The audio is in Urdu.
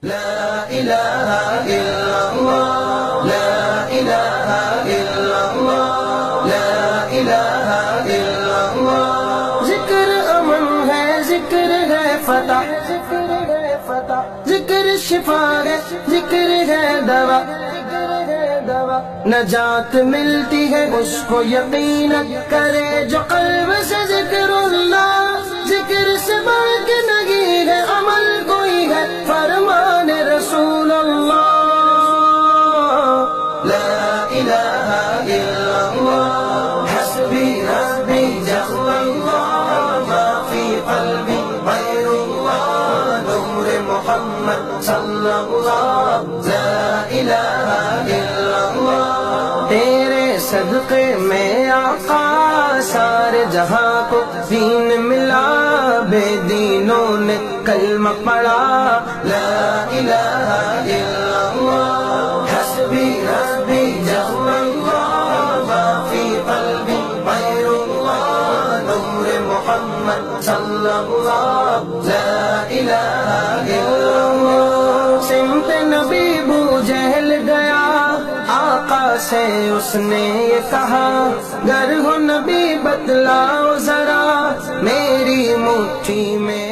لا الہ الا اللہ، لا الہ الا اللہ، لا الہ الا اللہ۔ ذکر امن ہے، ذکر ہے فتح، ذکر شفا ہے، ذکر ہے دوا، نجات ملتی ہے اس کو یقین کرے جو قلب سے ذکر اللہ۔ ذکر سے بڑھ کے نہیں ہے عمل کوئی ہے، فرمان رسول اللہ۔ لا الہ الا اللہ، حسبی ربی جل اللہ، ما فی قلبی غیر اللہ، نور محمد صلی اللہ۔ لا الہ الا اللہ، تیرے صدقے میں آقا سارے جہاں کو دین ملا، بے دینوں نے کلمہ پڑھا۔ لا الہ الا اللہ، حسبی ربی جل اللہ، ما فی قلبی غیر اللہ، نور محمد صلی اللہ۔ لا الہ الا اللہ، سمت نبی ابو جہل گیا، آقا سے اس نے یہ کہا، گر ہو نبی بتلاؤ ذرا، میری مٹھی میں